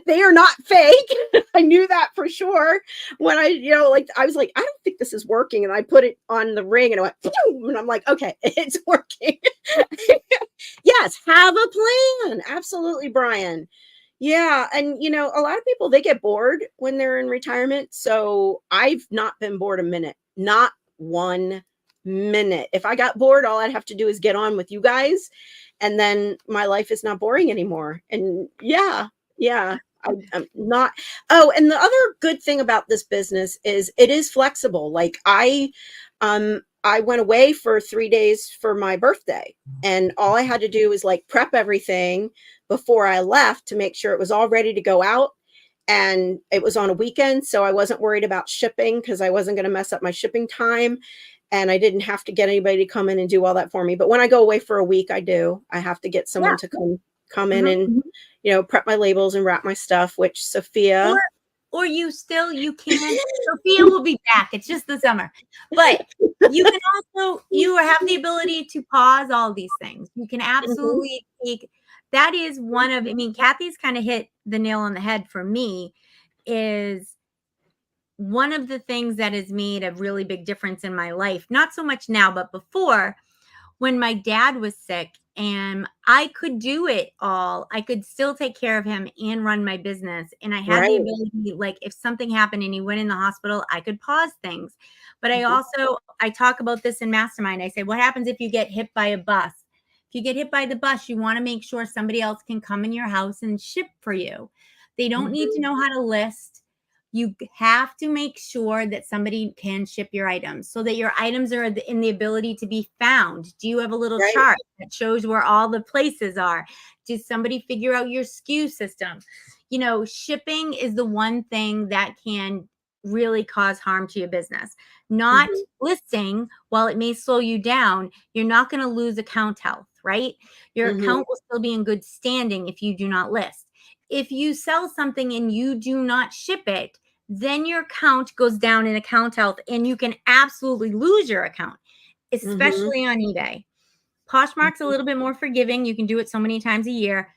They are not fake. I knew that for sure when I was like, I don't think this is working. And I put it on the ring and it went, boom, and I'm like, okay, it's working. Yes, have a plan. Absolutely, Brian. Yeah. And, a lot of people, they get bored when they're in retirement. So I've not been bored a minute, not 1 minute. If I got bored, all I'd have to do is get on with you guys. And then my life is not boring anymore. And yeah. I'm not. Oh, and the other good thing about this business is it is flexible. Like I I went away for 3 days for my birthday, and all I had to do was like prep everything before I left to make sure it was all ready to go out. And it was on a weekend, so I wasn't worried about shipping because I wasn't going to mess up my shipping time. And I didn't have to get anybody to come in and do all that for me. But when I go away for a week, I do. I have to get someone to come in and, prep my labels and wrap my stuff, which Sophia. Or you can. Sophia will be back. It's just the summer. But you can also, you have the ability to pause all these things. You can absolutely take, that is one of, I mean, Kathy's kind of hit the nail on the head for me, is one of the things that has made a really big difference in my life. Not so much now, but before, when my dad was sick and I could do it all, I could still take care of him and run my business. And I had the ability, like if something happened and he went in the hospital, I could pause things. But I talk about this in Mastermind. I say, what happens if you get hit by a bus? If you get hit by the bus, you want to make sure somebody else can come in your house and ship for you. They don't need to know how to list. You have to make sure that somebody can ship your items so that your items are in the ability to be found. Do you have a little chart that shows where all the places are? Did somebody figure out your SKU system? You know, shipping is the one thing that can really cause harm to your business. Not listing, while it may slow you down, you're not going to lose account health, right? Your account will still be in good standing if you do not list. If you sell something and you do not ship it, then your account goes down in account health and you can absolutely lose your account, especially on eBay. Poshmark's a little bit more forgiving. You can do it so many times a year.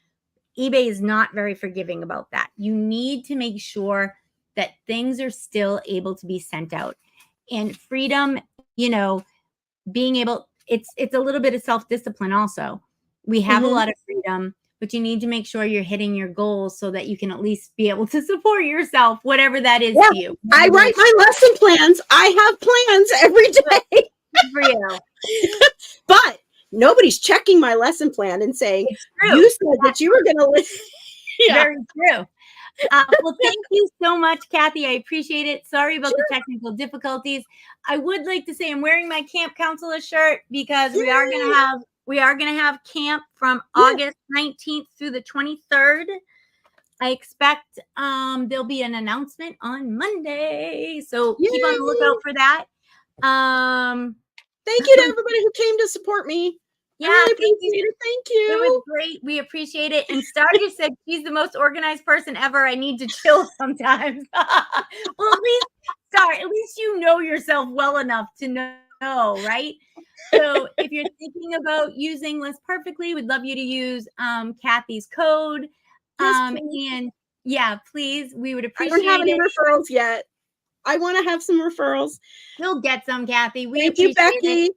eBay is not very forgiving about that. You need to make sure that things are still able to be sent out. And freedom, you know, being able, it's a little bit of self-discipline also. We have a lot of freedom, but you need to make sure you're hitting your goals so that you can at least be able to support yourself, whatever that is to you. I write my lesson plans. I have plans every day. For you. But nobody's checking my lesson plan and saying, you said that you were going to listen. Very true. Well, thank you so much, Kathy. I appreciate it. Sorry about the technical difficulties. I would like to say I'm wearing my camp counselor shirt because we are going to have camp from August 19th through the 23rd. I expect there'll be an announcement on Monday. So keep on the lookout for that. Thank you to everybody who came to support me. Yeah, I really appreciate it. Thank you. It was great. We appreciate it. And Star just said she's the most organized person ever. I need to chill sometimes. Well, at least, Star, at least you know yourself well enough to know, right? So if you're thinking about using List Perfectly, we'd love you to use Kathy's code. And yeah, please, we would appreciate it. I don't have any referrals yet. I want to have some referrals. We'll get some, Kathy. Thank you, Becky.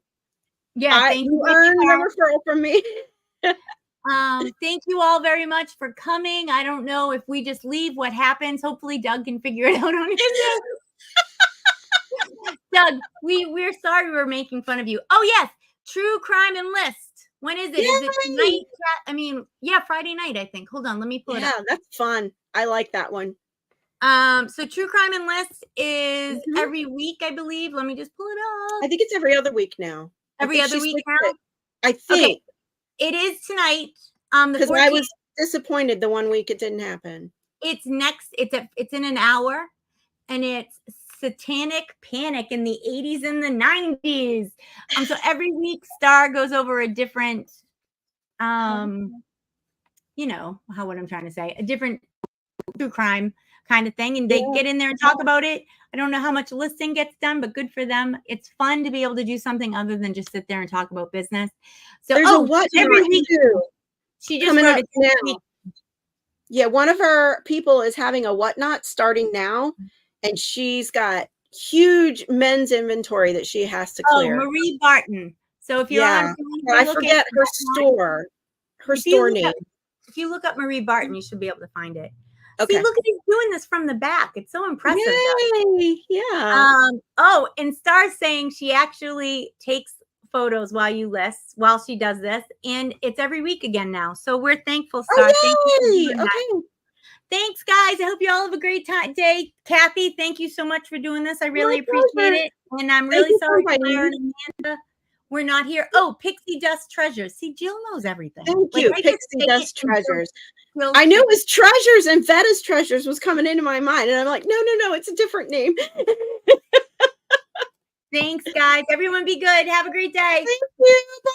Yeah, thank you. Earned a referral from me. Thank you all very much for coming. I don't know if we just leave, what happens. Hopefully Doug can figure it out on his own. Doug, we're sorry we're making fun of you. Oh yes, True Crime and List. When is it? Is it tonight? I mean, Friday night, I think. Hold on, let me pull it up. Yeah, that's fun. I like that one. So True Crime and List is every week, I believe. Let me just pull it up. I think it's every other week now. Every other week now? I think. Okay. It is tonight. Because I was disappointed the one week it didn't happen. It's it's in an hour, and it's Satanic Panic in the 80s and the 90s. So every week Star goes over a different you know what I'm trying to say, a different true crime kind of thing, and they get in there and talk about it. I don't know how much listing gets done, but good for them. It's fun to be able to do something other than just sit there and talk about business. So there's a what every week. She just wrote it now. Yeah, one of her people is having a whatnot starting now, and she's got huge men's inventory that she has to clear. Oh, Marie Barton. So if you're on, I forget her store, store name. If you look up Marie Barton, you should be able to find it. Okay. See, look at you doing this from the back. It's so impressive. Yay. Yeah. And Star's saying she actually takes photos while she does this, and it's every week again now. So we're thankful, Star. Thanks, guys. I hope you all have a great day. Kathy, thank you so much for doing this. I really appreciate it. And I'm Thank really you for sorry, inviting Claire me. and Amanda. We're not here. Oh, Pixie Dust Treasures. See, Jill knows everything. Thank Like, you, I just Pixie say Dust it and Jill- Treasures. Jill I knew says- it was Treasures and Vetta's Treasures was coming into my mind. And I'm like, no, it's a different name. Thanks, guys. Everyone be good. Have a great day. Thank you. Bye.